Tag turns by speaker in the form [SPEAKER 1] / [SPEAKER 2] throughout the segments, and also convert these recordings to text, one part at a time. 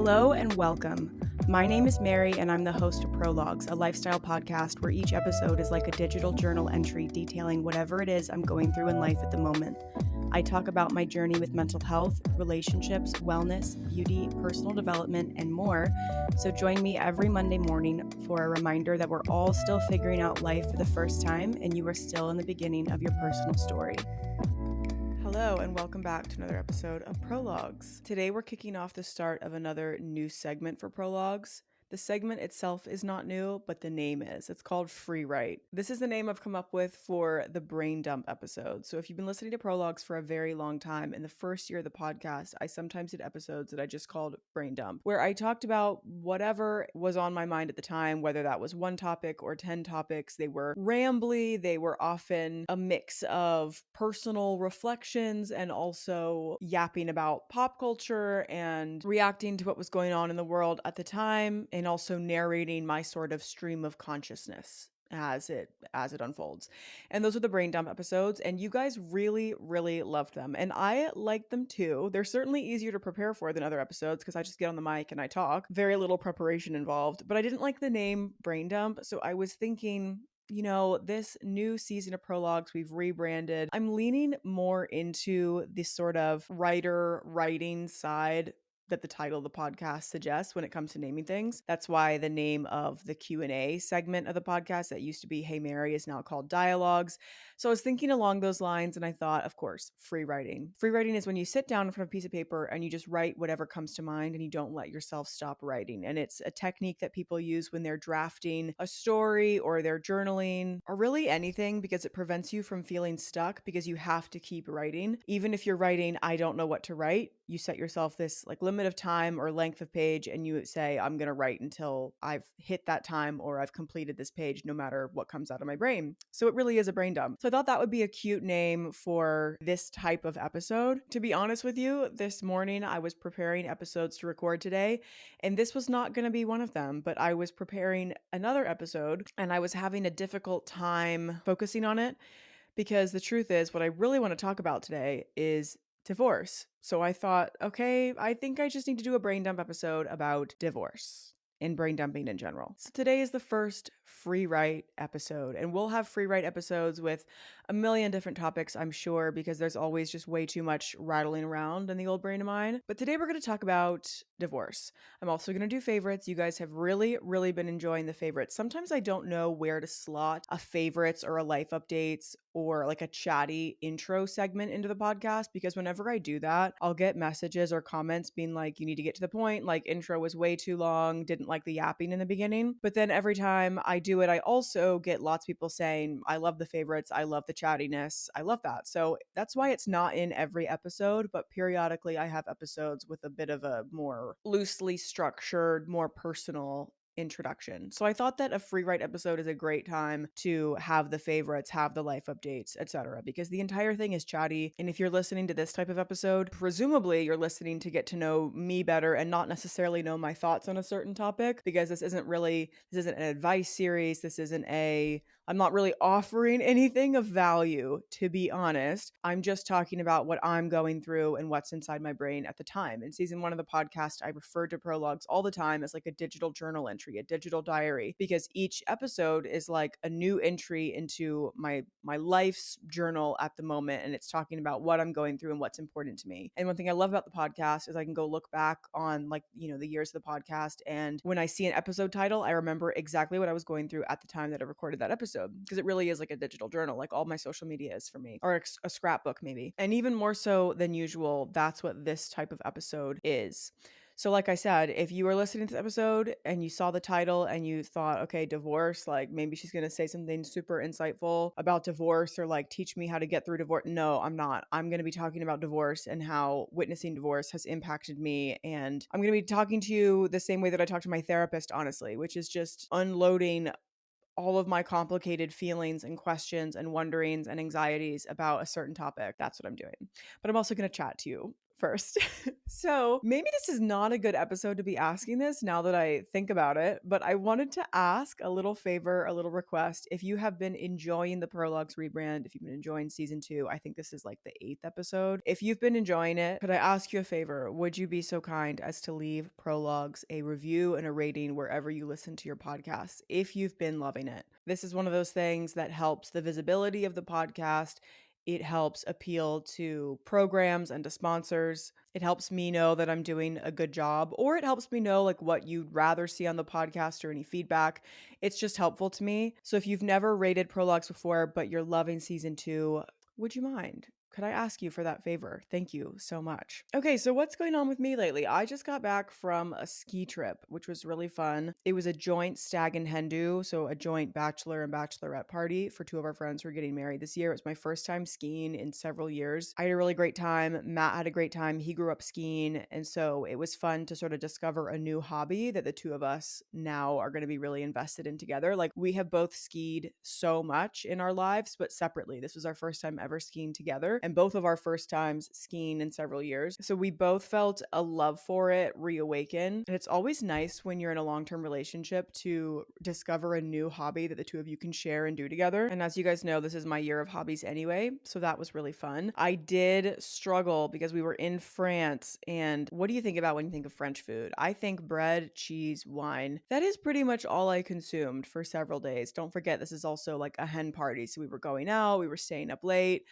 [SPEAKER 1] Hello and welcome. My name is Mary and I'm the host of Prologues, a lifestyle podcast where each episode is like a digital journal entry detailing whatever it is I'm going through in life at the moment. I talk about my journey with mental health, relationships, wellness, beauty, personal development, and more. So join me every Monday morning for a reminder that we're all still figuring out life for the first time and you are still in the beginning of your personal story. Hello and welcome back to another episode of Prologues. Today we're kicking off the start of another new segment for Prologues. The segment itself is not new, but the name is. It's called Freewrite. This is the name I've come up with for the brain dump episode. So if you've been listening to Prologues for a very long time, in the first year of the podcast, I sometimes did episodes that I just called brain dump, where I talked about whatever was on my mind at the time, whether that was one topic or 10 topics. They were rambly, they were often a mix of personal reflections and also yapping about pop culture and reacting to what was going on in the world at the time, and also narrating my sort of stream of consciousness as it unfolds. And those are the brain dump episodes, and you guys really loved them, and I liked them too. They're certainly easier to prepare for than other episodes because I just get on the mic and I talk. Very little preparation involved, but I didn't like the name brain dump, so I was thinking, this new season of Prologues, we've rebranded. I'm leaning more into this sort of writing side that the title of the podcast suggests when it comes to naming things. That's why the name of the Q&A segment of the podcast that used to be Hey Mary is now called Dialogues. So I was thinking along those lines, and I thought, of course, free writing. Free writing is when you sit down in front of a piece of paper and you just write whatever comes to mind and you don't let yourself stop writing. And it's a technique that people use when they're drafting a story or they're journaling or really anything, because it prevents you from feeling stuck because you have to keep writing. Even if you're writing, I don't know what to write, you set yourself this limit of time or length of page and you say, I'm going to write until I've hit that time or I've completed this page, no matter what comes out of my brain. So it really is a brain dump. So I thought that would be a cute name for this type of episode. To be honest with you, this morning I was preparing episodes to record today, and this was not going to be one of them, but I was preparing another episode and I was having a difficult time focusing on it because the truth is, what I really want to talk about today is divorce. So I thought, okay, I think I just need to do a brain dump episode about divorce and brain dumping in general. So today is the first Freewrite episode, and we'll have Freewrite episodes with a million different topics, I'm sure, because there's always just way too much rattling around in the old brain of mine. But today we're going to talk about divorce. I'm also going to do favorites. You guys have really been enjoying the favorites. Sometimes I don't know where to slot a favorites or a life updates or like a chatty intro segment into the podcast, because whenever I do that, I'll get messages or comments being like, you need to get to the point, like intro was way too long, didn't like the yapping in the beginning. But then every time I do it, I also get lots of people saying, I love the favorites, I love the chattiness, I love that. So that's why it's not in every episode, but periodically I have episodes with a bit of a more loosely structured, more personal introduction. So I thought that a Freewrite episode is a great time to have the favorites, have the life updates, etc., because the entire thing is chatty. And if you're listening to this type of episode, presumably you're listening to get to know me better and not necessarily know my thoughts on a certain topic, because this isn't an advice series. I'm not really offering anything of value, to be honest. I'm just talking about what I'm going through and what's inside my brain at the time. In season 1 of the podcast, I referred to Prologues all the time as like a digital journal entry, a digital diary, because each episode is like a new entry into my life's journal at the moment, and it's talking about what I'm going through and what's important to me. And one thing I love about the podcast is I can go look back on the years of the podcast, and when I see an episode title, I remember exactly what I was going through at the time that I recorded that episode, because it really is like a digital journal, like all my social media is for me, or a scrapbook maybe. And even more so than usual, that's what this type of episode is. So like I said, if you were listening to this episode and you saw the title and you thought, okay, divorce, like maybe she's going to say something super insightful about divorce or like teach me how to get through divorce. No, I'm not. I'm going to be talking about divorce and how witnessing divorce has impacted me. And I'm going to be talking to you the same way that I talk to my therapist, honestly, which is just unloading all of my complicated feelings and questions and wonderings and anxieties about a certain topic. That's what I'm doing. But I'm also going to chat to you first. So maybe this is not a good episode to be asking this now that I think about it, but I wanted to ask a little favor, a little request. If you have been enjoying the Prologues rebrand, if you've been enjoying season 2, I think this is like the 8th episode. If you've been enjoying it, could I ask you a favor? Would you be so kind as to leave Prologues a review and a rating wherever you listen to your podcast if you've been loving it? This is one of those things that helps the visibility of the podcast. It helps appeal to programs and to sponsors. It helps me know that I'm doing a good job, or it helps me know like what you'd rather see on the podcast or any feedback. It's just helpful to me. So if you've never rated Prologues before, but you're loving season 2, would you mind? Could I ask you for that favor? Thank you so much. Okay, so what's going on with me lately? I just got back from a ski trip, which was really fun. It was a joint stag and hen do, so a joint bachelor and bachelorette party for 2 of our friends who are getting married this year. It was my first time skiing in several years. I had a really great time. Matt had a great time. He grew up skiing, and so it was fun to sort of discover a new hobby that the 2 of us now are going to be really invested in together. Like, we have both skied so much in our lives, but separately. This was our first time ever skiing together, and both of our first times skiing in several years. So we both felt a love for it reawaken. And it's always nice when you're in a long-term relationship to discover a new hobby that the 2 of you can share and do together. And as you guys know, this is my year of hobbies anyway, so that was really fun. I did struggle because we were in France, and what do you think about when you think of French food? I think bread, cheese, wine. That is pretty much all I consumed for several days. Don't forget, this is also like a hen party, so we were going out, we were staying up late.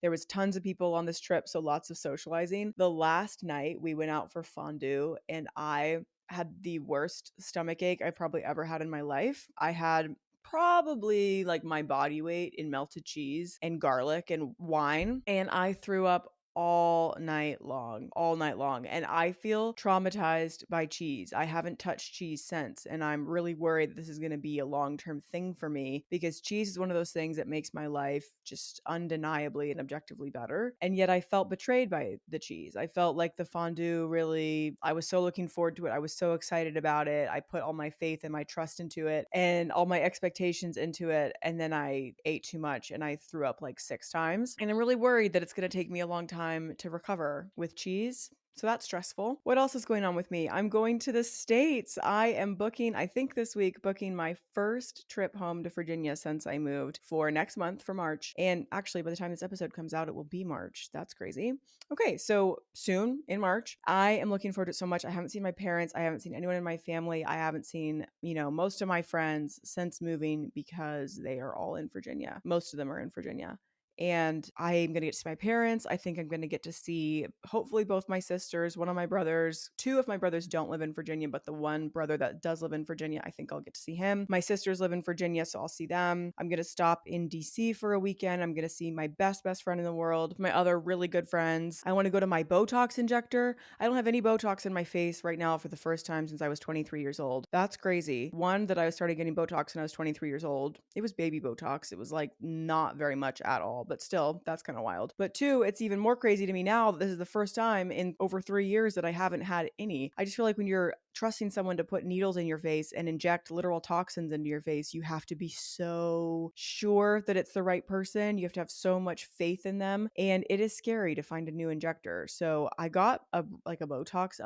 [SPEAKER 1] There was tons of people on this trip, so lots of socializing. The last night we went out for fondue, and I had the worst stomach ache I've probably ever had in my life. I had probably like my body weight in melted cheese and garlic and wine, and I threw up all night long. And I feel traumatized by cheese. I haven't touched cheese since, and I'm really worried that this is going to be a long-term thing for me because cheese is one of those things that makes my life just undeniably and objectively better. And yet I felt betrayed by the cheese. I felt like the fondue really, I was so looking forward to it. I was so excited about it. I put all my faith and my trust into it and all my expectations into it. And then I ate too much and I threw up like 6 times. And I'm really worried that it's going to take me a long time to recover with cheese. So that's stressful. What else is going on with me? I'm going to the States. I am booking, I think this week, booking my first trip home to Virginia since I moved for next month for March. And actually, by the time this episode comes out, it will be March. That's crazy. Okay, so soon in March, I am looking forward to it so much. I haven't seen my parents. I haven't seen anyone in my family. I haven't seen, most of my friends since moving because they are all in Virginia. Most of them are in Virginia. And I'm going to get to see my parents. I think I'm going to get to see hopefully both my sisters, one of my brothers. 2 of my brothers don't live in Virginia, but the one brother that does live in Virginia, I think I'll get to see him. My sisters live in Virginia, so I'll see them. I'm going to stop in DC for a weekend. I'm going to see my best friend in the world, my other really good friends. I want to go to my Botox injector. I don't have any Botox in my face right now for the first time since I was 23 years old. That's crazy. One, that I started getting Botox when I was 23 years old. It was baby Botox. It was like not very much at all, but still, that's kind of wild. But 2, it's even more crazy to me now that this is the first time in over 3 years that I haven't had any. I just feel like when you're trusting someone to put needles in your face and inject literal toxins into your face, you have to be so sure that it's the right person. You have to have so much faith in them, and it is scary to find a new injector. So I got a Botox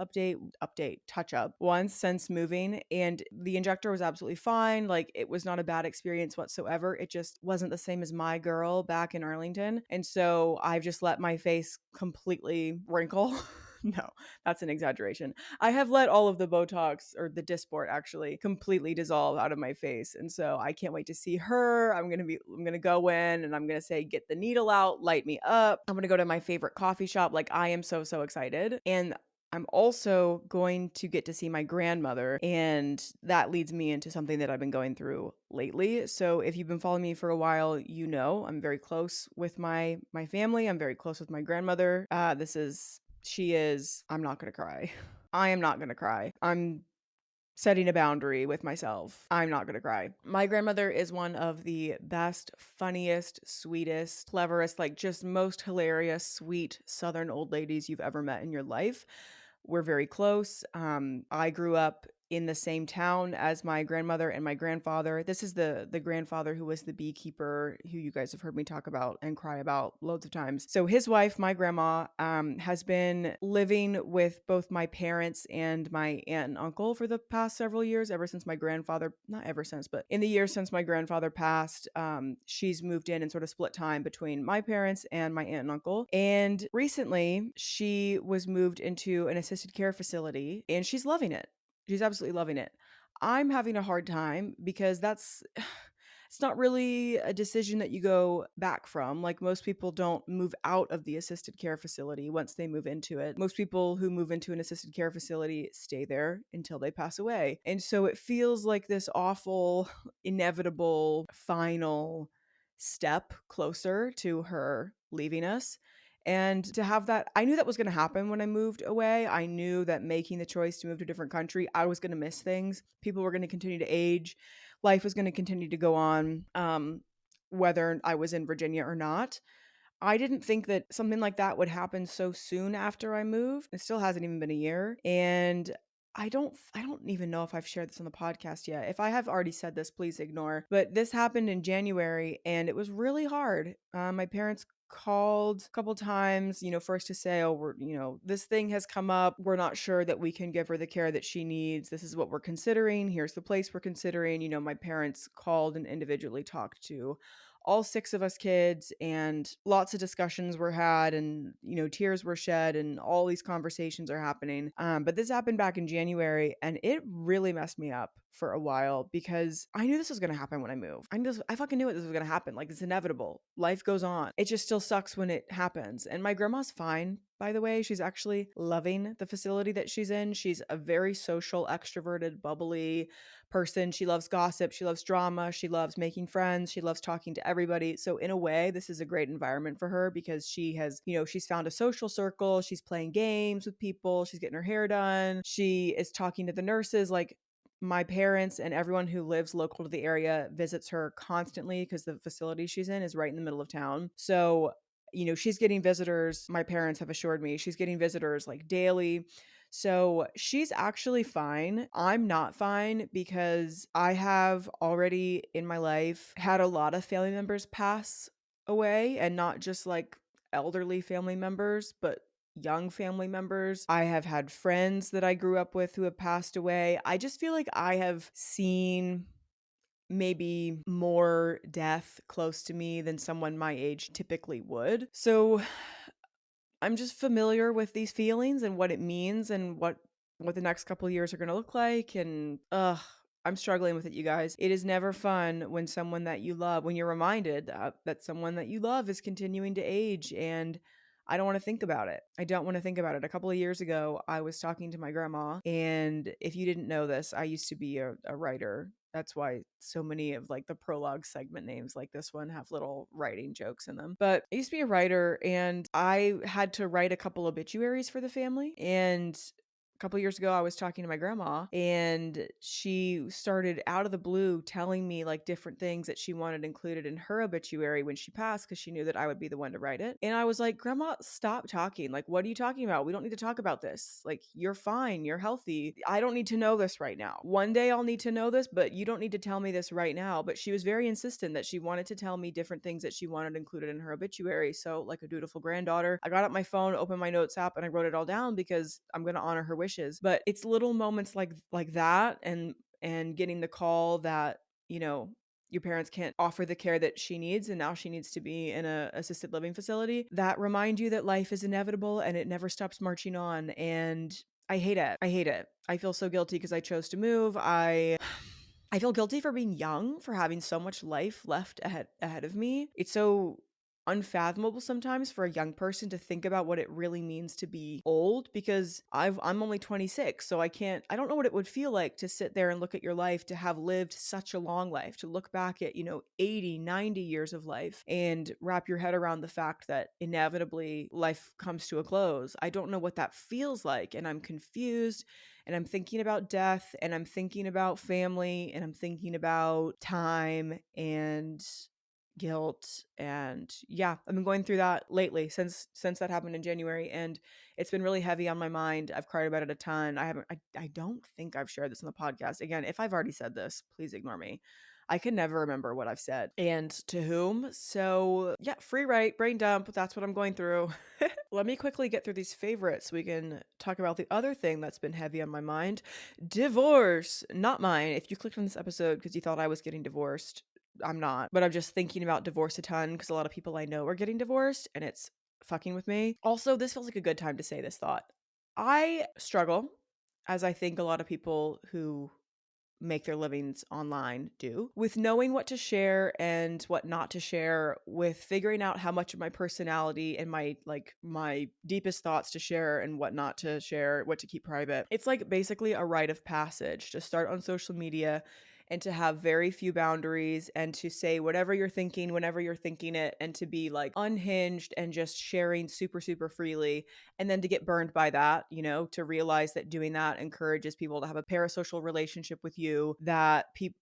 [SPEAKER 1] touch up once since moving, and the injector was absolutely fine. Like, it was not a bad experience whatsoever. It just wasn't the same as my girl back in Arlington, and so I've just let my face completely wrinkle. No, that's an exaggeration. I have let all of the Botox, or the Dysport actually, completely dissolve out of my face. And so I can't wait to see her. I'm going to go in and I'm going to say, get the needle out, light me up. I'm going to go to my favorite coffee shop. Like, I am so, so excited. And I'm also going to get to see my grandmother, and that leads me into something that I've been going through lately. So if you've been following me for a while, I'm very close with my family. I'm very close with my grandmother. I'm not going to cry. I am not going to cry. I'm setting a boundary with myself. I'm not going to cry. My grandmother is one of the best, funniest, sweetest, cleverest, like just most hilarious, sweet Southern old ladies you've ever met in your life. We're very close. I grew up in the same town as my grandmother and my grandfather. This is the grandfather who was the beekeeper who you guys have heard me talk about and cry about loads of times. So his wife, my grandma, has been living with both my parents and my aunt and uncle for the past several years, ever since my grandfather, not ever since, but in the years since my grandfather passed. She's moved in and sort of split time between my parents and my aunt and uncle. And recently she was moved into an assisted care facility and she's loving it. She's absolutely loving it. I'm having a hard time because that's it's not really a decision that you go back from. Like, most people don't move out of the assisted care facility once they move into it. Most people who move into an assisted care facility stay there until they pass away. And so it feels like this awful, inevitable, final step closer to her leaving us. And to have that, I knew that was going to happen when I moved away. I knew that making the choice to move to a different country, I was going to miss things. People were going to continue to age. Life was going to continue to go on, whether I was in Virginia or not. I didn't think that something like that would happen so soon after I moved. It still hasn't even been a year. And I don't even know if I've shared this on the podcast yet. If I have already said this, please ignore. But this happened in January and it was really hard. My parents called a couple times, first to say, oh, this thing has come up. We're not sure that we can give her the care that she needs. This is what we're considering. Here's the place we're considering. My parents called and individually talked to all six of us kids, and lots of discussions were had, and tears were shed, and all these conversations are happening. But this happened back in January, and it really messed me up for a while because I knew this was going to happen when I moved. I fucking knew this was going to happen. Like, it's inevitable. Life goes on. It just still sucks when it happens. And my grandma's fine, by the way. She's actually loving the facility that she's in. She's a very social, extroverted, bubbly person. She loves gossip. She loves drama. She loves making friends. She loves talking to everybody. So in a way, this is a great environment for her because she has, she's found a social circle. She's playing games with people. She's getting her hair done. She is talking to the nurses. Like, my parents and everyone who lives local to the area visits her constantly because the facility she's in is right in the middle of town. So, she's getting visitors. My parents have assured me she's getting visitors like daily. So she's actually fine. I'm not fine because I have already in my life had a lot of family members pass away, and not just like elderly family members, but young family members. I have had friends that I grew up with who have passed away. I just feel like I have seen maybe more death close to me than someone my age typically would. So I'm just familiar with these feelings and what it means and what the next couple of years are going to look like. And I'm struggling with it, you guys. It is never fun when someone that you love, when you're reminded that someone that you love is continuing to age, and I don't want to think about it. I don't want to think about it. A couple of years ago, I was talking to my grandma, and if you didn't know this, I used to be a writer. That's why so many of like the prologue segment names like this one have little writing jokes in them. But I used to be a writer, and I had to write a couple obituaries for the family. And a couple years ago, I was talking to my grandma, and she started out of the blue telling me like different things that she wanted included in her obituary when she passed, because she knew that I would be the one to write it. And I was like, Grandma, stop talking. Like, what are you talking about? We don't need to talk about this. Like, you're fine. You're healthy. I don't need to know this right now. One day I'll need to know this, but you don't need to tell me this right now. But she was very insistent that she wanted to tell me different things that she wanted included in her obituary. So, like a dutiful granddaughter, I got up my phone, opened my notes app, and I wrote it all down because I'm going to honor her wishes. But it's little moments like that, and getting the call that, your parents can't offer the care that she needs, and now she needs to be in a assisted living facility, that remind you that life is inevitable and it never stops marching on. And I hate it. I feel so guilty because I chose to move. I feel guilty for being young, for having so much life left ahead of me. It's so unfathomable sometimes for a young person to think about what it really means to be old, because I'm only 26, so I don't know what it would feel like to sit there and look at your life, to have lived such a long life, to look back at 80, 90 years of life and wrap your head around the fact that inevitably life comes to a close. I don't know what that feels like, and I'm confused, and I'm thinking about death, and I'm thinking about family, and I'm thinking about time, and guilt. And yeah, I've been going through that lately since that happened in January, and it's been really heavy on my mind. I've cried about it a ton. I don't think I've shared this on the podcast. Again, if I've already said this, please ignore me. I can never remember what I've said and to whom. So yeah, free write, brain dump. That's what I'm going through. Let me quickly get through these favorites so we can talk about the other thing that's been heavy on my mind. Divorce. Not mine. If you clicked on this episode because you thought I was getting divorced, I'm not. But I'm just thinking about divorce a ton because a lot of people I know are getting divorced and it's fucking with me. Also, this feels like a good time to say this thought. I struggle, as I think a lot of people who make their livings online do, with knowing what to share and what not to share, with figuring out how much of my personality and my deepest thoughts to share and what not to share, what to keep private. It's like basically a rite of passage to start on social media and to have very few boundaries and to say whatever you're thinking whenever you're thinking it, and to be like unhinged and just sharing super super freely, and then to get burned by that, to realize that doing that encourages people to have a parasocial relationship with you, that people,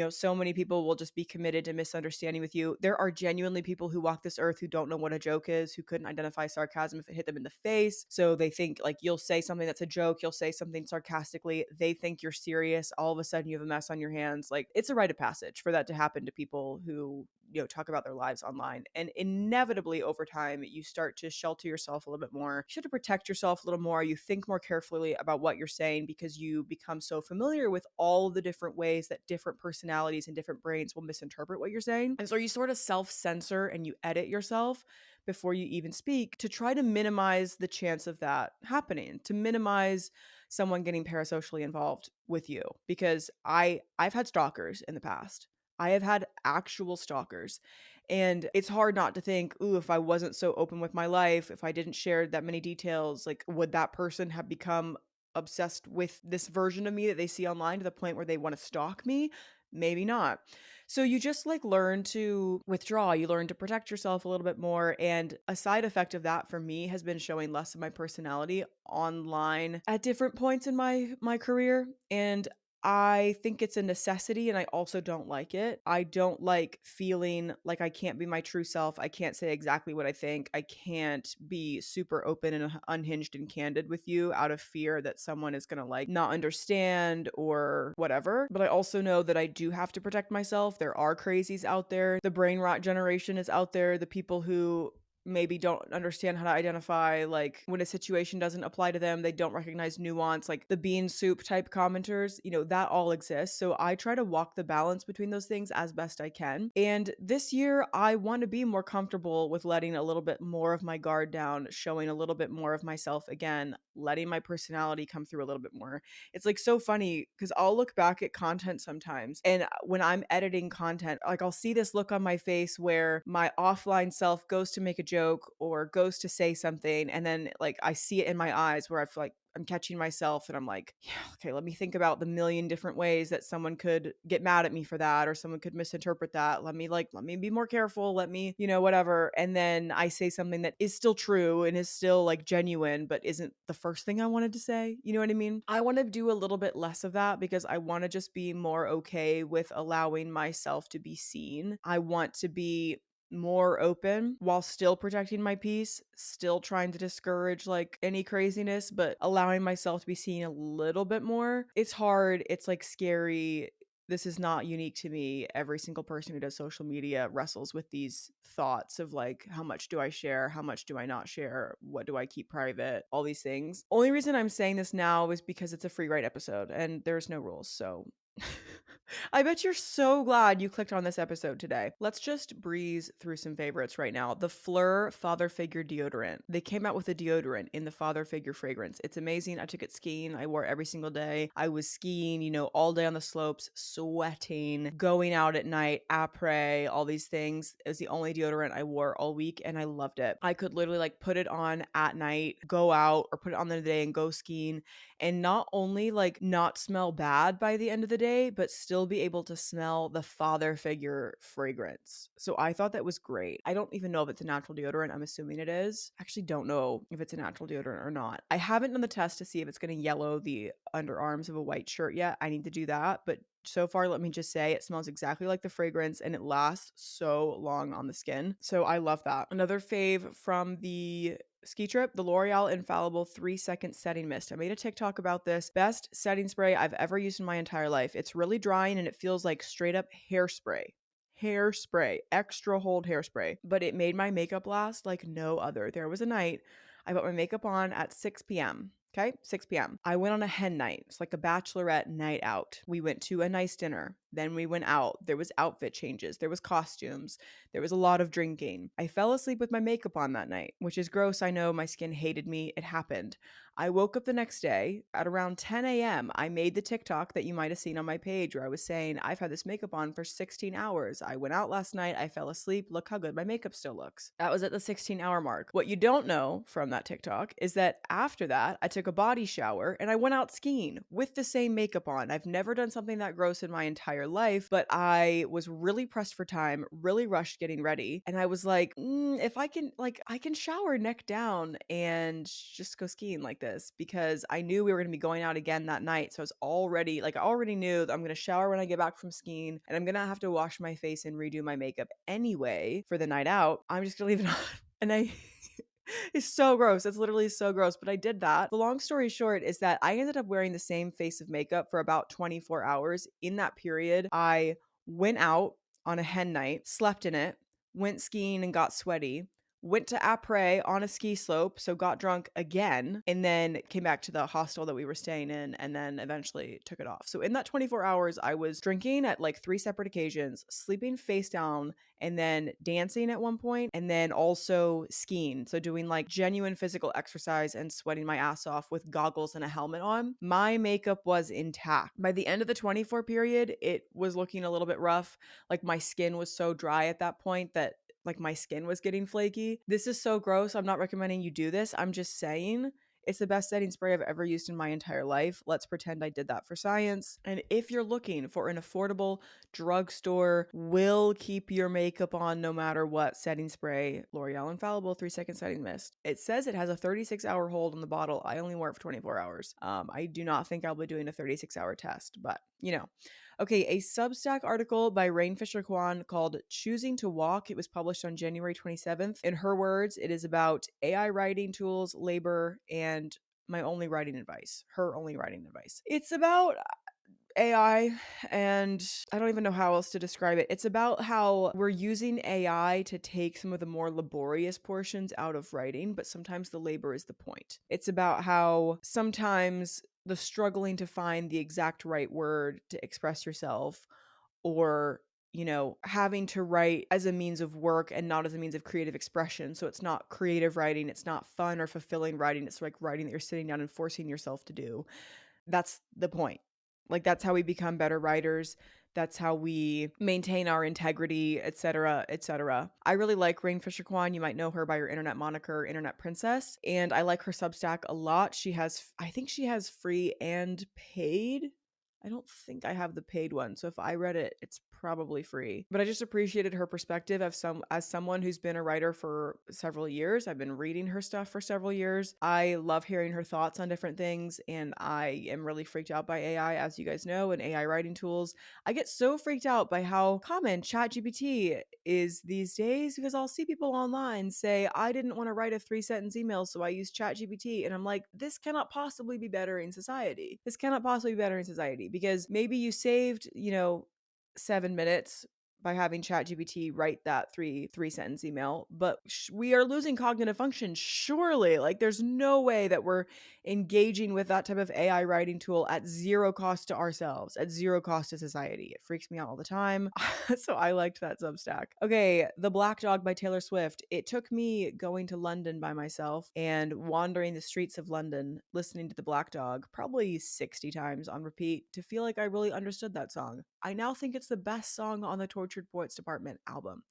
[SPEAKER 1] so many people will just be committed to misunderstanding with you. There are genuinely people who walk this earth who don't know what a joke is, who couldn't identify sarcasm if it hit them in the face. So they think like you'll say something that's a joke, you'll say something sarcastically, they think you're serious, all of a sudden you have a mess on your hands. Like, it's a rite of passage for that to happen to people who talk about their lives online. And inevitably over time, you start to shelter yourself a little bit more. You start to protect yourself a little more. You think more carefully about what you're saying because you become so familiar with all the different ways that different personalities and different brains will misinterpret what you're saying. And so you sort of self-censor and you edit yourself before you even speak to try to minimize the chance of that happening, to minimize someone getting parasocially involved with you. Because I've had stalkers in the past. I have had actual stalkers. And it's hard not to think, ooh, if I wasn't so open with my life, if I didn't share that many details, like, would that person have become obsessed with this version of me that they see online to the point where they want to stalk me? Maybe not. So you just like learn to withdraw, you learn to protect yourself a little bit more. And a side effect of that for me has been showing less of my personality online at different points in my career. And I think it's a necessity, and I also don't like it. I don't like feeling like I can't be my true self. I can't say exactly what I think. I can't be super open and unhinged and candid with you out of fear that someone is going to like not understand or whatever. But I also know that I do have to protect myself. There are crazies out there. The brain rot generation is out there. The people who maybe don't understand how to identify, like, when a situation doesn't apply to them, they don't recognize nuance, like the bean soup type commenters, that all exists. So I try to walk the balance between those things as best I can. And this year, I want to be more comfortable with letting a little bit more of my guard down, showing a little bit more of myself again, letting my personality come through a little bit more. It's like so funny because I'll look back at content sometimes, and when I'm editing content, like I'll see this look on my face where my offline self goes to make a joke or goes to say something, and then like I see it in my eyes where I feel like I'm catching myself and I'm like, yeah, okay, let me think about the million different ways that someone could get mad at me for that, or someone could misinterpret that. Let me be more careful. Let me, whatever. And then I say something that is still true and is still like genuine, but isn't the first thing I wanted to say. You know what I mean? I want to do a little bit less of that because I want to just be more okay with allowing myself to be seen. I want to be more open while still protecting my peace, still trying to discourage like any craziness, but allowing myself to be seen a little bit more. It's hard. It's like scary. This is not unique to me. Every single person who does social media wrestles with these thoughts of like, how much do I share? How much do I not share? What do I keep private? All these things. Only reason I'm saying this now is because it's a free write episode and there's no rules. So I bet you're so glad you clicked on this episode today. Let's just breeze through some favorites right now. The Fleur Father Figure Deodorant. They came out with a deodorant in the Father Figure fragrance. It's amazing. I took it skiing. I wore it every single day. I was skiing, all day on the slopes, sweating, going out at night, après, all these things. It was the only deodorant I wore all week, and I loved it. I could literally like put it on at night, go out, or put it on the day and go skiing, and not only like not smell bad by the end of the day, but still be able to smell the father figure fragrance. So I thought that was great. I don't even know if it's a natural deodorant. I'm assuming it is. Actually, don't know if it's a natural deodorant or not. I haven't done the test to see if it's going to yellow the underarms of a white shirt yet. I need to do that. But so far, let me just say it smells exactly like the fragrance and it lasts so long on the skin. So I love that. Another fave from the ski trip, the L'Oreal Infallible 3-second setting mist. I made a TikTok about this. Best setting spray I've ever used in my entire life. It's really drying and it feels like straight up hairspray. Hairspray, extra hold hairspray. But it made my makeup last like no other. There was a night I put my makeup on at 6 p.m. Okay, 6 p.m. I went on a hen night. It's like a bachelorette night out. We went to a nice dinner. Then we went out. There was outfit changes. There was costumes. There was a lot of drinking. I fell asleep with my makeup on that night, which is gross. I know my skin hated me. It happened. I woke up the next day at around 10 a.m. I made the TikTok that you might have seen on my page where I was saying, I've had this makeup on for 16 hours. I went out last night. I fell asleep. Look how good my makeup still looks. That was at the 16-hour mark. What you don't know from that TikTok is that after that, I took a body shower and I went out skiing with the same makeup on. I've never done something that gross in my entire life, but I was really pressed for time, really rushed getting ready. And I was like, if I can, like, I can shower neck down and just go skiing like this, because I knew we were going to be going out again that night. So I was already like, I already knew that I'm going to shower when I get back from skiing and I'm going to have to wash my face and redo my makeup anyway for the night out. I'm just going to leave it on. And it's so gross. It's literally so gross. But I did that. The long story short is that I ended up wearing the same face of makeup for about 24 hours. In that period, I went out on a hen night, slept in it, went skiing and got sweaty, went to après on a ski slope, so got drunk again, and then came back to the hostel that we were staying in, and then eventually took it off. So in that 24 hours, I was drinking at like 3 separate occasions, sleeping face down, and then dancing at one point, and then also skiing. So doing like genuine physical exercise and sweating my ass off with goggles and a helmet on. My makeup was intact. By the end of the 24 period, it was looking a little bit rough. Like my skin was so dry at that point that like my skin was getting flaky. This is so gross. I'm not recommending you do this. I'm just saying it's the best setting spray I've ever used in my entire life. Let's pretend I did that for science. And if you're looking for an affordable drugstore, will keep your makeup on no matter what setting spray, L'Oreal Infallible 3-second setting mist. It says it has a 36-hour hold on the bottle. I only wore it for 24 hours. I do not think I'll be doing a 36-hour test, but you know. Okay, a Substack article by Rainfisher Kwan called Choosing to Walk. It was published on January 27th. In her words, it is about AI writing tools, labor, and my only writing advice. Her only writing advice. It's about AI, and I don't even know how else to describe it. It's about how we're using AI to take some of the more laborious portions out of writing, but sometimes the labor is the point. It's about how sometimes the struggling to find the exact right word to express yourself, or having to write as a means of work and not as a means of creative expression. So it's not creative writing, it's not fun or fulfilling writing, it's like writing that you're sitting down and forcing yourself to do. That's the point. Like, that's how we become better writers. That's how we maintain our integrity, etc., etc. I really like Rainfisher Kwan. You might know her by her internet moniker, Internet Princess. And I like her Substack a lot. I think she has free and paid. I don't think I have the paid one. So if I read it, it's probably free. But I just appreciated her perspective as someone who's been a writer for several years. I've been reading her stuff for several years. I love hearing her thoughts on different things, and I am really freaked out by AI, as you guys know, and AI writing tools. I get so freaked out by how common ChatGPT is these days, because I'll see people online say, I didn't want to write a 3-sentence email, so I used ChatGPT. And I'm like, this cannot possibly be bettering society. This cannot possibly be bettering society, because maybe you saved, 7 minutes by having ChatGPT write that three-sentence email, but we are losing cognitive function, surely. Like, there's no way that we're engaging with that type of AI writing tool at zero cost to ourselves, at zero cost to society. It freaks me out all the time. So I liked that Substack. Okay, The Black Dog by Taylor Swift. It took me going to London by myself and wandering the streets of London, listening to The Black Dog probably 60 times on repeat to feel like I really understood that song. I now think it's the best song on the Tortured Poets Department album.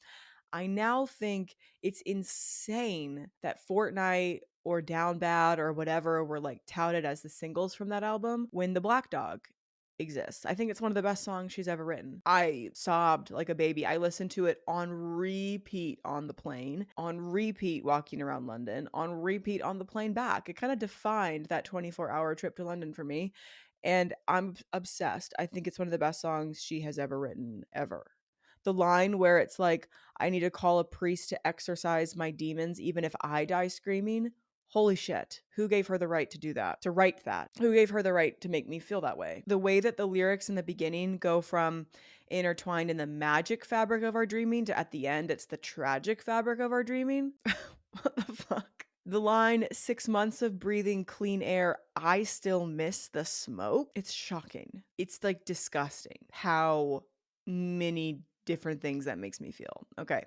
[SPEAKER 1] I now think it's insane that Fortnite or Down Bad or whatever were like touted as the singles from that album when The Black Dog exists. I think it's one of the best songs she's ever written. I sobbed like a baby. I listened to it on repeat on the plane, on repeat walking around London, on repeat on the plane back. It kind of defined that 24-hour trip to London for me. And I'm obsessed. I think it's one of the best songs she has ever written, ever. The line where it's like, I need to call a priest to exorcise my demons, even if I die screaming. Holy shit. Who gave her the right to do that? To write that? Who gave her the right to make me feel that way? The way that the lyrics in the beginning go from intertwined in the magic fabric of our dreaming to at the end, it's the tragic fabric of our dreaming. What the fuck? The line, 6 months of breathing clean air, I still miss the smoke. It's shocking. It's like disgusting how many different things that makes me feel. Okay.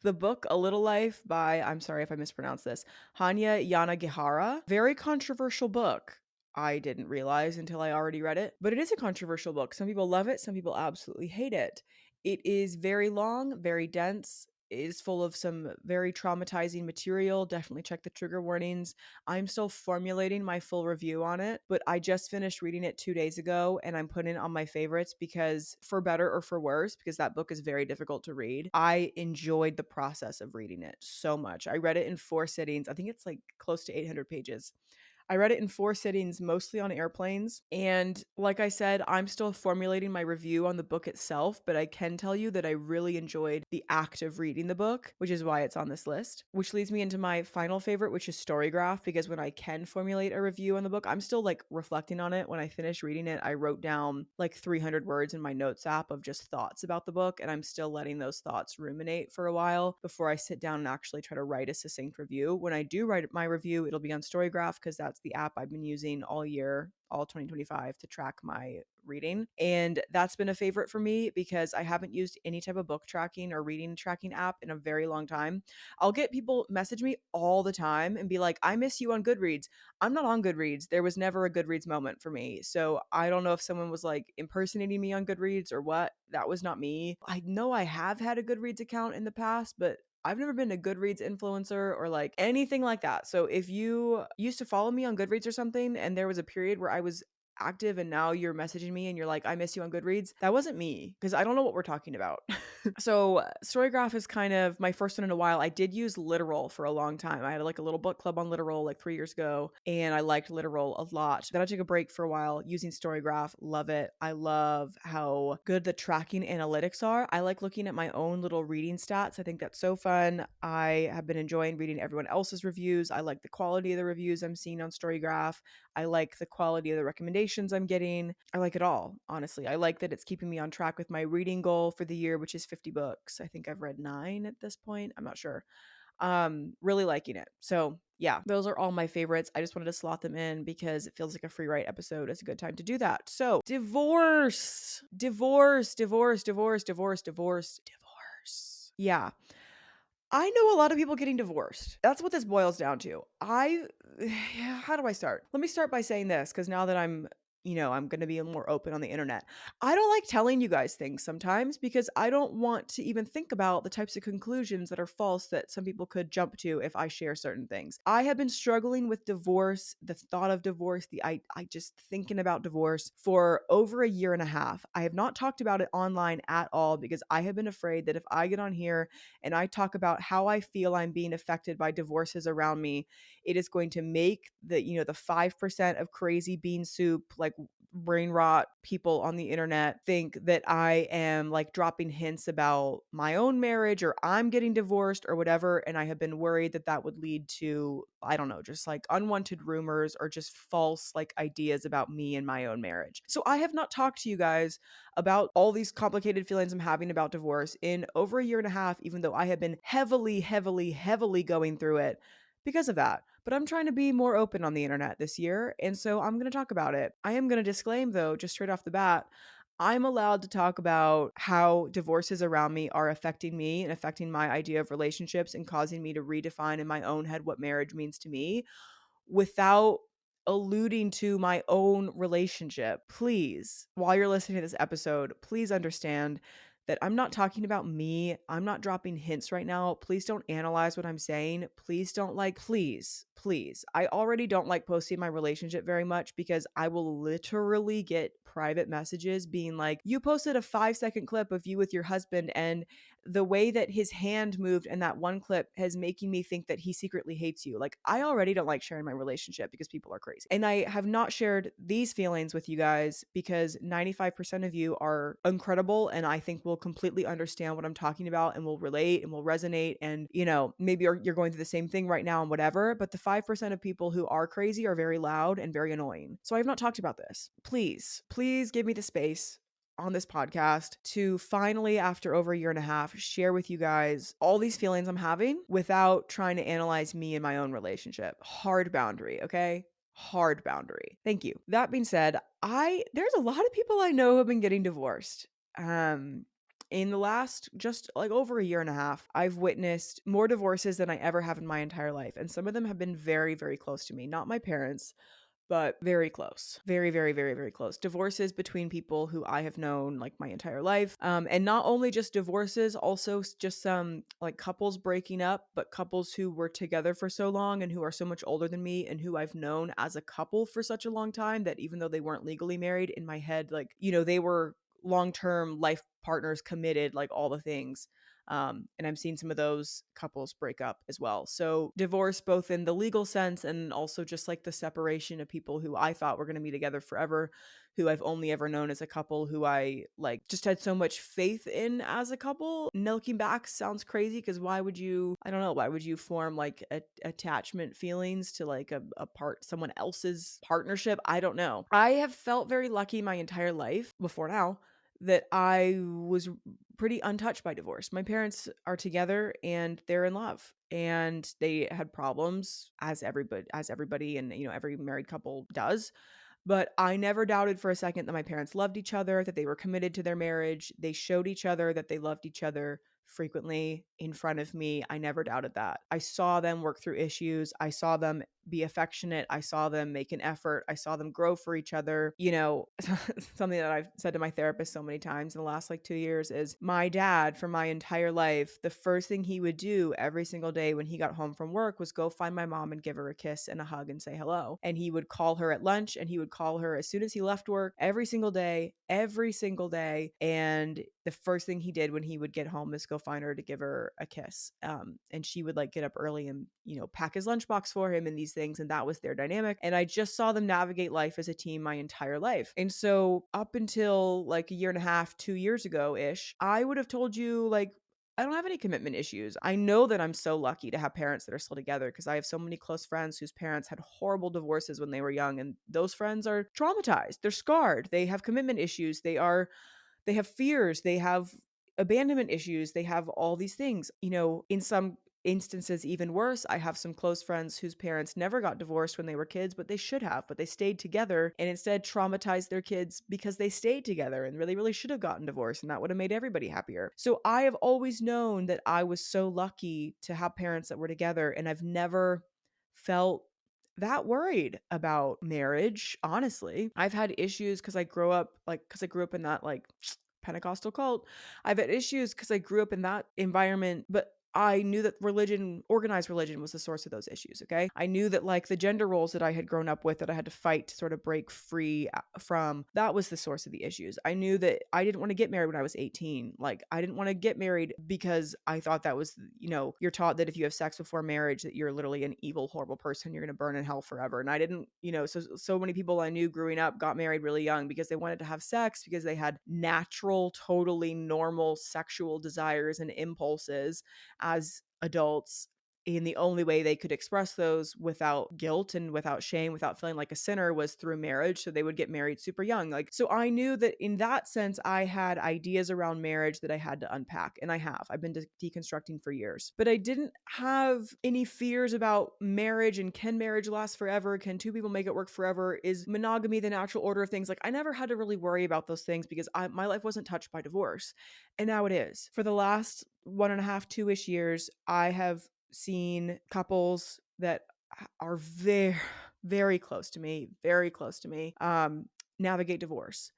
[SPEAKER 1] The book A Little Life by, I'm sorry if I mispronounced this, Hanya Yanagihara. Very controversial book. I didn't realize until I already read it, but it is a controversial book. Some people love it, some people absolutely hate it. It is very long, very dense. It is full of some very traumatizing material. Definitely check the trigger warnings. I'm still formulating my full review on it, but I just finished reading it 2 days ago and I'm putting it on my favorites because, for better or for worse, because that book is very difficult to read, I enjoyed the process of reading it so much. I read it in 4 sittings. I think it's like close to 800 pages. I read it in 4 sittings, mostly on airplanes. And like I said, I'm still formulating my review on the book itself, but I can tell you that I really enjoyed the act of reading the book, which is why it's on this list. Which leads me into my final favorite, which is Storygraph, because when I can formulate a review on the book, I'm still like reflecting on it. When I finished reading it, I wrote down like 300 words in my notes app of just thoughts about the book, and I'm still letting those thoughts ruminate for a while before I sit down and actually try to write a succinct review. When I do write my review, it'll be on Storygraph because that's the app I've been using all year, all 2025, to track my reading. And that's been a favorite for me because I haven't used any type of book tracking or reading tracking app in a very long time. I'll get people message me all the time and be like, I miss you on Goodreads. I'm not on Goodreads. There was never a Goodreads moment for me. So I don't know if someone was like impersonating me on Goodreads or what. That was not me. I know I have had a Goodreads account in the past, but I've never been a Goodreads influencer or like anything like that. So if you used to follow me on Goodreads or something and there was a period where I was active and now you're messaging me and you're like, I miss you on Goodreads, that wasn't me because I don't know what we're talking about. So Storygraph is kind of my first one in a while. I did use Literal for a long time. I had like a little book club on Literal like 3 years ago, and I liked Literal a lot. Then I took a break for a while using Storygraph. Love it. I love how good the tracking analytics are. I like looking at my own little reading stats. I think that's so fun. I have been enjoying reading everyone else's reviews. I like the quality of the reviews I'm seeing on Storygraph. I like the quality of the recommendations I'm getting. I like it all, honestly. I like that it's keeping me on track with my reading goal for the year, which is 50 books. I think I've read 9 at this point. I'm not sure. Really liking it. So yeah, those are all my favorites. I just wanted to slot them in because it feels like a free write episode is a good time to do that. So divorce. Yeah. I know a lot of people getting divorced. That's what this boils down to. How do I start? Let me start by saying this, because now that I'm going to be more open on the internet. I don't like telling you guys things sometimes because I don't want to even think about the types of conclusions that are false that some people could jump to if I share certain things. I have been struggling with divorce, the thought of divorce, I just thinking about divorce for over a year and a half. I have not talked about it online at all because I have been afraid that if I get on here and I talk about how I feel I'm being affected by divorces around me, it is going to make the 5% of crazy bean soup, like brain rot people on the internet, think that I am like dropping hints about my own marriage or I'm getting divorced or whatever. And I have been worried that that would lead to, I don't know, just like unwanted rumors or just false like ideas about me and my own marriage. So I have not talked to you guys about all these complicated feelings I'm having about divorce in over a year and a half, even though I have been heavily going through it because of that. But I'm trying to be more open on the internet this year, and so I'm going to talk about it. I am going to disclaim, though, just straight off the bat, I'm allowed to talk about how divorces around me are affecting me and affecting my idea of relationships and causing me to redefine in my own head what marriage means to me without alluding to my own relationship. Please, while you're listening to this episode, please understand that I'm not talking about me. I'm not dropping hints right now. Please don't analyze what I'm saying. Please don't please. I already don't like posting my relationship very much because I will literally get private messages being like, you posted a 5-second clip of you with your husband, and the way that his hand moved in that one clip has making me think that he secretly hates you. Like, I already don't like sharing my relationship because people are crazy. And I have not shared these feelings with you guys because 95% of you are incredible and I think will completely understand what I'm talking about and will relate and will resonate. And, maybe you're going through the same thing right now and whatever, but the 5% of people who are crazy are very loud and very annoying. So I have not talked about this. Please give me the space on this podcast to finally, after over a year and a half, share with you guys all these feelings I'm having without trying to analyze me and my own relationship. Hard boundary, okay? Hard boundary. Thank you. That being said, there's a lot of people I know who have been getting divorced. In the last just like over a year and a half, I've witnessed more divorces than I ever have in my entire life. And some of them have been very, very close to me. Not my parents, but very close. Very, very, very, very close. Divorces between people who I have known like my entire life. And not only just divorces, also just some like couples breaking up, but couples who were together for so long and who are so much older than me and who I've known as a couple for such a long time that even though they weren't legally married, in my head, like, they were long-term life partners, committed, like all the things. And I'm seeing some of those couples break up as well. So divorce, both in the legal sense and also just like the separation of people who I thought were going to be together forever, who I've only ever known as a couple, who I like just had so much faith in as a couple. Looking back sounds crazy because why would you form like attachment feelings to like someone else's partnership? I don't know. I have felt very lucky my entire life before now that I was pretty untouched by divorce. My parents are together and they're in love, and they had problems as everybody and every married couple does. But I never doubted for a second that my parents loved each other, that they were committed to their marriage. They showed each other that they loved each other frequently in front of me. I never doubted that. I saw them work through issues. I saw them be affectionate. I saw them make an effort. I saw them grow for each other. Something that I've said to my therapist so many times in the last like 2 years is my dad, for my entire life, the first thing he would do every single day when he got home from work was go find my mom and give her a kiss and a hug and say hello. And he would call her at lunch and he would call her as soon as he left work every single day. And the first thing he did when he would get home is go find her to give her a kiss. And she would like get up early and, pack his lunchbox for him and these things. And that was their dynamic. And I just saw them navigate life as a team my entire life. And so up until like a year and a half, 2 years ago ish, I would have told you like, I don't have any commitment issues. I know that I'm so lucky to have parents that are still together because I have so many close friends whose parents had horrible divorces when they were young. And those friends are traumatized. They're scarred. They have commitment issues. They have fears. They have abandonment issues. They have all these things. In some instances, even worse, I have some close friends whose parents never got divorced when they were kids, but they should have, but they stayed together and instead traumatized their kids because they stayed together and really, really should have gotten divorced, and that would have made everybody happier. So I have always known that I was so lucky to have parents that were together, and I've never felt that worried about marriage. Honestly, I've had issues because I grew up in that like Pentecostal cult. I've had issues because I grew up in that environment, but I knew that organized religion was the source of those issues, okay? I knew that like the gender roles that I had grown up with that I had to fight to sort of break free from, that was the source of the issues. I knew that I didn't want to get married when I was 18. Like, I didn't want to get married because I thought that was, you're taught that if you have sex before marriage, that you're literally an evil, horrible person. You're going to burn in hell forever. And I didn't, so many people I knew growing up got married really young because they wanted to have sex, because they had natural, totally normal sexual desires and impulses as adults, and the only way they could express those without guilt and without shame, without feeling like a sinner, was through marriage. So they would get married super young. Like, so I knew that in that sense, I had ideas around marriage that I had to unpack. And I've been deconstructing for years, but I didn't have any fears about marriage. And can marriage last forever? Can two people make it work forever? Is monogamy the natural order of things? Like, I never had to really worry about those things because my life wasn't touched by divorce. And now it is. For the last 1.5, 2-ish years, I have seen couples that are very, very close to me, navigate divorce.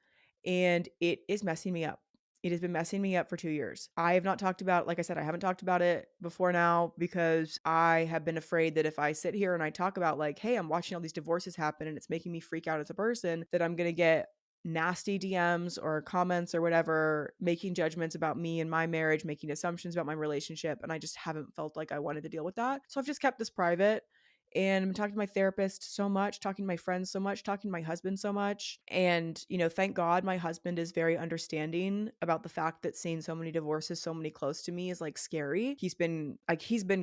[SPEAKER 1] And it is messing me up. It has been messing me up for 2 years. I have not talked about, like I said, I haven't talked about it before now because I have been afraid that if I sit here and I talk about like, hey, I'm watching all these divorces happen and it's making me freak out as a person, that I'm going to get nasty DMs or comments or whatever, making judgments about me and my marriage, making assumptions about my relationship. And I just haven't felt like I wanted to deal with that. So I've just kept this private. And I'm talking to my therapist so much, talking to my friends so much, talking to my husband so much. And, thank God my husband is very understanding about the fact that seeing so many divorces, so many close to me is like scary. He's been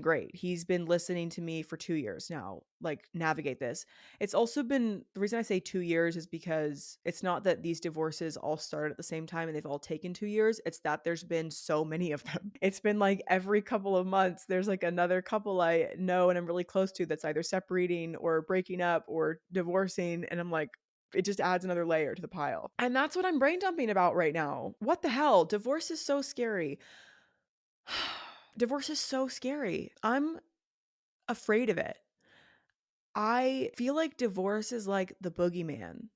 [SPEAKER 1] great. He's been listening to me for 2 years now, like navigate this. It's also been, the reason I say 2 years is because it's not that these divorces all started at the same time and they've all taken 2 years. It's that there's been so many of them. It's been like every couple of months, there's like another couple I know and I'm really close to that's either separating or breaking up or divorcing. And I'm like, it just adds another layer to the pile. And that's what I'm brain dumping about right now. What the hell? Divorce is so scary. Divorce is so scary. I'm afraid of it. I feel like divorce is like the boogeyman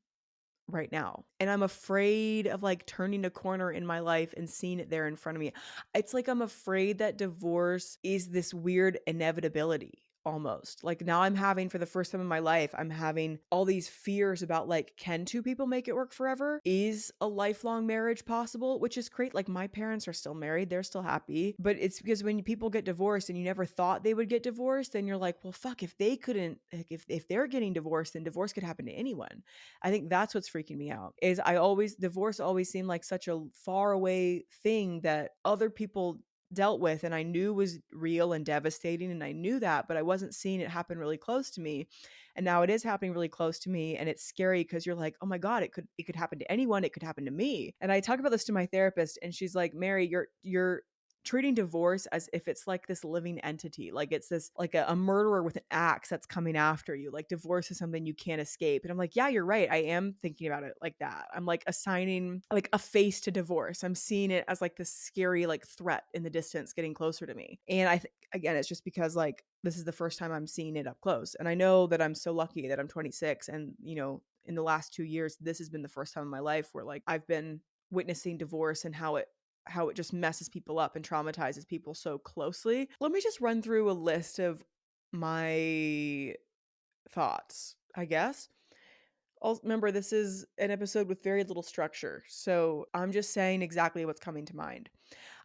[SPEAKER 1] right now. And I'm afraid of like turning a corner in my life and seeing it there in front of me. It's like I'm afraid that divorce is this weird inevitability almost. Like now I'm having, for the first time in my life, I'm having all these fears about like, can two people make it work forever? Is a lifelong marriage possible? Which is great. Like my parents are still married. They're still happy. But it's because when people get divorced and you never thought they would get divorced, then you're like, well, fuck, if they couldn't, like, if they're getting divorced, then divorce could happen to anyone. I think that's what's freaking me out is divorce always seemed like such a far away thing that other people dealt with and I knew was real and devastating and I knew that, but I wasn't seeing it happen really close to me. And now it is happening really close to me and it's scary because you're like, oh my God, it could happen to anyone. It could happen to me. And I talk about this to my therapist and she's like, Mary, you're treating divorce as if it's like this living entity, like it's this like a murderer with an axe that's coming after you. Like divorce is something you can't escape. And I'm like, yeah, you're right, I am thinking about it like that. I'm like assigning like a face to divorce. I'm seeing it as like this scary like threat in the distance getting closer to me. And I think again it's just because like this is the first time I'm seeing it up close. And I know that I'm so lucky that I'm 26 and in the last 2 years this has been the first time in my life where like I've been witnessing divorce and how it just messes people up and traumatizes people so closely. Let me just run through a list of my thoughts, I guess. Also, remember, this is an episode with very little structure, so I'm just saying exactly what's coming to mind.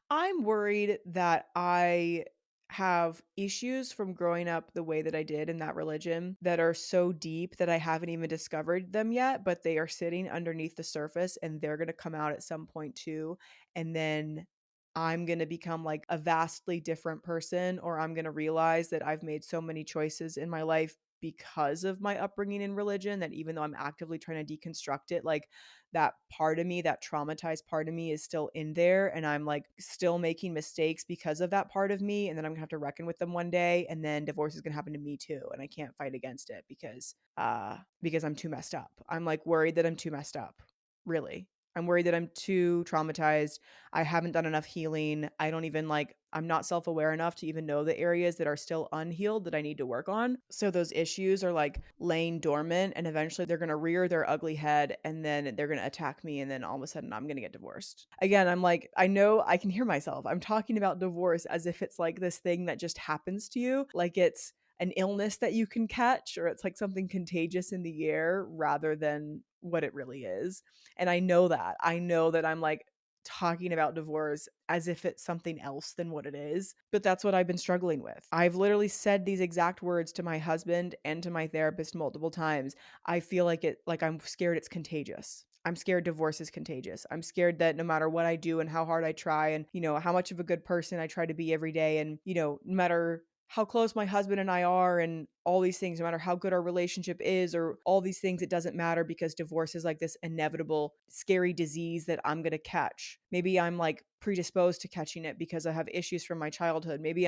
[SPEAKER 1] I'm worried that I have issues from growing up the way that I did in that religion that are so deep that I haven't even discovered them yet, but they are sitting underneath the surface and they're going to come out at some point too. And then I'm going to become like a vastly different person, or I'm going to realize that I've made so many choices in my life because of my upbringing in religion that even though I'm actively trying to deconstruct it, like that part of me, that traumatized part of me is still in there and I'm like still making mistakes because of that part of me, and then I'm gonna have to reckon with them one day, and then divorce is gonna happen to me too and I can't fight against it because I'm too messed up. I'm like worried that I'm too messed up. Really. I'm worried that I'm too traumatized. I haven't done enough healing. I don't even like, I'm not self-aware enough to even know the areas that are still unhealed that I need to work on. So those issues are like laying dormant and eventually they're going to rear their ugly head and then they're going to attack me and then all of a sudden I'm going to get divorced. Again, I'm like, I know I can hear myself. I'm talking about divorce as if it's like this thing that just happens to you. Like it's an illness that you can catch or it's like something contagious in the air rather than what it really is. And I know that. I'm like talking about divorce as if it's something else than what it is. But that's what I've been struggling with. I've literally said these exact words to my husband and to my therapist multiple times. I feel like I'm scared it's contagious. I'm scared divorce is contagious. I'm scared that no matter what I do and how hard I try and, how much of a good person I try to be every day and, no matter how close my husband and I are and all these things, no matter how good our relationship is or all these things, it doesn't matter because divorce is like this inevitable, scary disease that I'm going to catch. Maybe I'm like predisposed to catching it because I have issues from my childhood. Maybe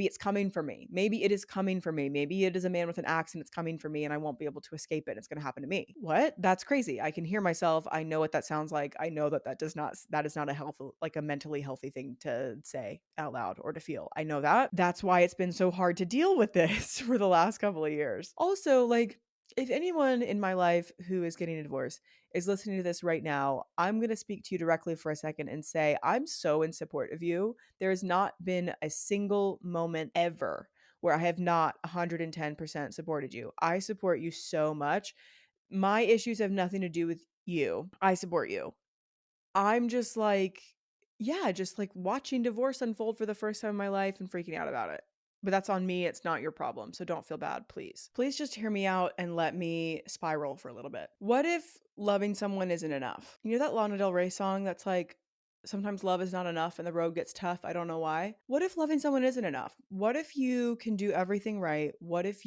[SPEAKER 1] it's coming for me. Maybe it is coming for me. Maybe it is a man with an axe and it's coming for me and I won't be able to escape it. It's going to happen to me. What? That's crazy. I can hear myself. I know what that sounds like. I know that is not a mentally healthy thing to say out loud or to feel. I know that. That's why it's been so hard to deal with this for the last couple of years. Also, like, If anyone in my life who is getting a divorce is listening to this right now, I'm going to speak to you directly for a second and say, I'm so in support of you. There has not been a single moment ever where I have not 110% supported you. I support you so much. My issues have nothing to do with you. I support you. I'm just like, yeah, just like watching divorce unfold for the first time in my life and freaking out about it. But that's on me. It's not your problem. So don't feel bad, please. Please just hear me out and let me spiral for a little bit. What if loving someone isn't enough? You know that Lana Del Rey song that's like, sometimes love is not enough and the road gets tough. I don't know why. What if loving someone isn't enough? What if you can do everything right? What if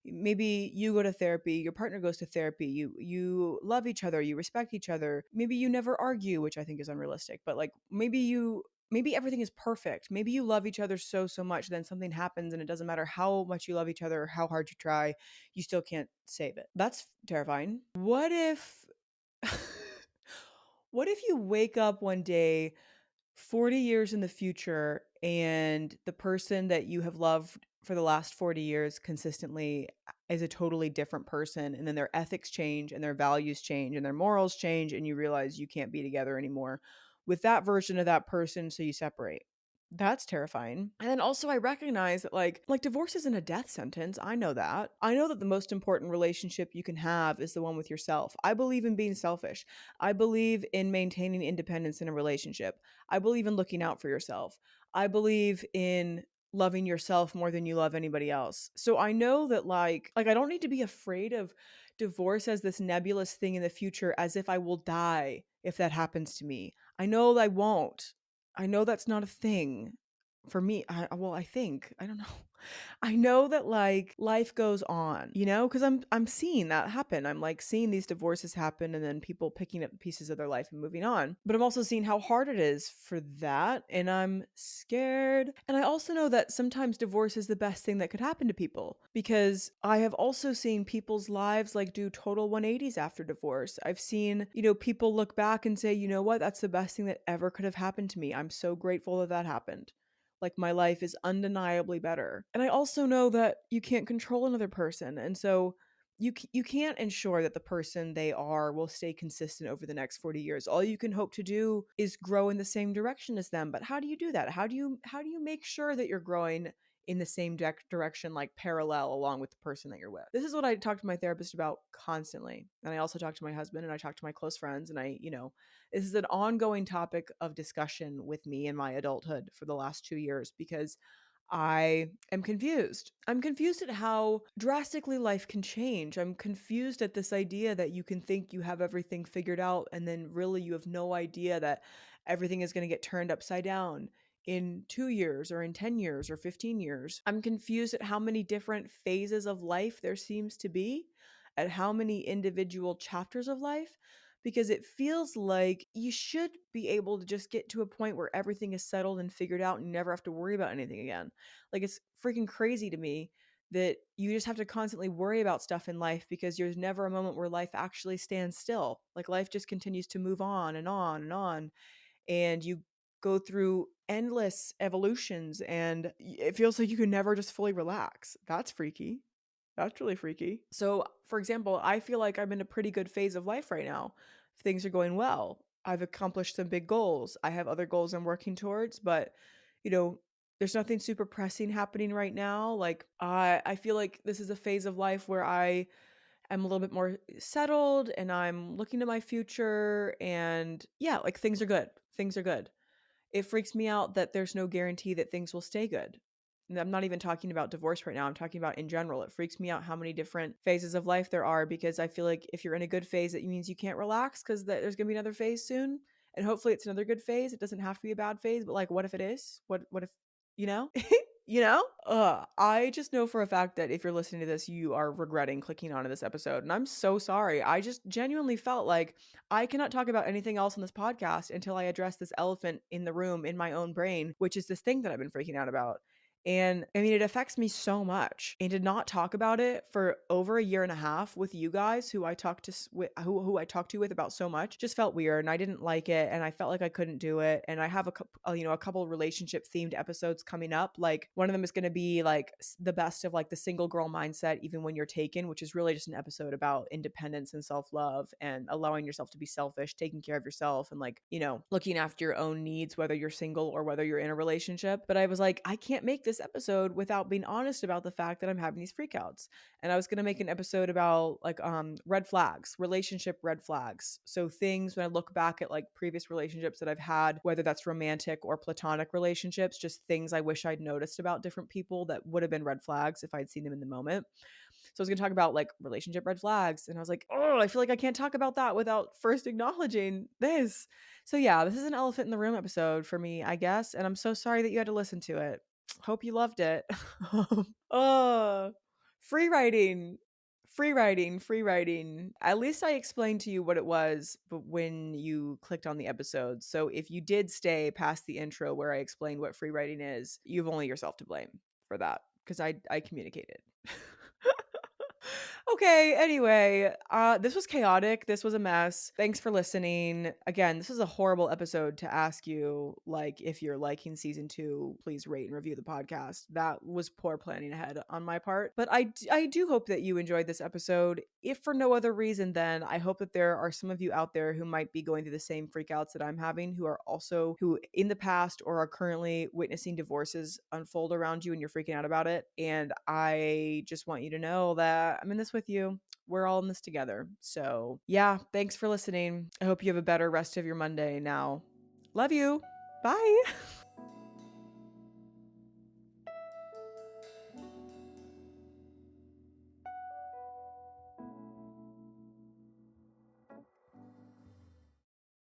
[SPEAKER 1] maybe you go to therapy, your partner goes to therapy, you love each other, you respect each other, maybe you never argue, which I think is unrealistic, but like maybe everything is perfect, maybe you love each other so much, then something happens and it doesn't matter how much you love each other or how hard you try, you still can't save it. That's terrifying. What if what if you wake up one day 40 years in the future and the person that you have loved for the last 40 years consistently is a totally different person, and then their ethics change and their values change and their morals change and you realize you can't be together anymore with that version of that person, so you separate? That's terrifying. And then also I recognize that like divorce isn't a death sentence. I know that. I know that the most important relationship you can have is the one with yourself. I believe in being selfish. I believe in maintaining independence in a relationship. I believe in looking out for yourself. I believe in loving yourself more than you love anybody else. So I know that like I don't need to be afraid of divorce as this nebulous thing in the future, as if I will die if that happens to me. I know I won't. I know that's not a thing for me. I think, I don't know. I know that like life goes on, because I'm seeing that happen. I'm like seeing these divorces happen and then people picking up pieces of their life and moving on. But I'm also seeing how hard it is for that, and I'm scared. And I also know that sometimes divorce is the best thing that could happen to people, because I have also seen people's lives like do total 180s after divorce. I've seen, people look back and say, you know what, that's the best thing that ever could have happened to me. I'm so grateful that that happened. Like my life is undeniably better. And I also know that you can't control another person. And so you can't ensure that the person they are will stay consistent over the next 40 years. All you can hope to do is grow in the same direction as them. But how do you do that? How do you make sure that you're growing in the same direction, like parallel along with the person that you're with? This is what I talk to my therapist about constantly. And I also talk to my husband and I talk to my close friends, and this is an ongoing topic of discussion with me in my adulthood for the last 2 years, because I am confused. I'm confused at how drastically life can change. I'm confused at this idea that you can think you have everything figured out and then really you have no idea that everything is going to get turned upside down in 2 years or in 10 years or 15 years. I'm confused at how many different phases of life there seems to be, at how many individual chapters of life, because it feels like you should be able to just get to a point where everything is settled and figured out and you never have to worry about anything again. Like, it's freaking crazy to me that you just have to constantly worry about stuff in life, because there's never a moment where life actually stands still. Like, life just continues to move on and on and on, and you go through endless evolutions, and it feels like you can never just fully relax. That's freaky. That's really freaky. So, for example, I feel like I'm in a pretty good phase of life right now. Things are going well. I've accomplished some big goals. I have other goals I'm working towards, but you know, there's nothing super pressing happening right now. Like, I feel like this is a phase of life where I am a little bit more settled and I'm looking to my future, and yeah, like things are good. Things are good. It freaks me out that there's no guarantee that things will stay good. And I'm not even talking about divorce right now. I'm talking about in general. It freaks me out how many different phases of life there are, because I feel like if you're in a good phase, it means you can't relax because there's going to be another phase soon. And hopefully it's another good phase. It doesn't have to be a bad phase, but like, what if it is? What if, you know? I just know for a fact that if you're listening to this, you are regretting clicking onto this episode. And I'm so sorry. I just genuinely felt like I cannot talk about anything else on this podcast until I address this elephant in the room in my own brain, which is this thing that I've been freaking out about. And I mean, it affects me so much. And to not talk about it for over a year and a half with you guys who I talked to who I talked to with about so much just felt weird, and I didn't like it, and I felt like I couldn't do it. And I have a couple relationship themed episodes coming up. Like one of them is going to be like the best of like the single girl mindset even when you're taken, which is really just an episode about independence and self-love and allowing yourself to be selfish, taking care of yourself, and like, looking after your own needs, whether you're single or whether you're in a relationship. But I was like, I can't make this episode without being honest about the fact that I'm having these freakouts. And I was going to make an episode about like red flags, relationship red flags. So things when I look back at like previous relationships that I've had, whether that's romantic or platonic relationships, just things I wish I'd noticed about different people that would have been red flags if I'd seen them in the moment. So I was going to talk about like relationship red flags. And I was like, oh, I feel like I can't talk about that without first acknowledging this. So yeah, this is an elephant in the room episode for me, I guess. And I'm so sorry that you had to listen to it. Hope you loved it. Oh, free writing. Free writing. At least I explained to you what it was, but when you clicked on the episode. So if you did stay past the intro where I explained what free writing is, you've only yourself to blame for that because I communicated. Okay, anyway, this was chaotic. This was a mess. Thanks for listening. Again, this is a horrible episode to ask you, like, if you're liking season 2, please rate and review the podcast. That was poor planning ahead on my part. But I do hope that you enjoyed this episode. If for no other reason, then I hope that there are some of you out there who might be going through the same freakouts that I'm having, who in the past or are currently witnessing divorces unfold around you and you're freaking out about it. And I just want you to know that I'm in this with you. We're all in this together. So yeah, thanks for listening. I hope you have a better rest of your Monday now. Love you. Bye.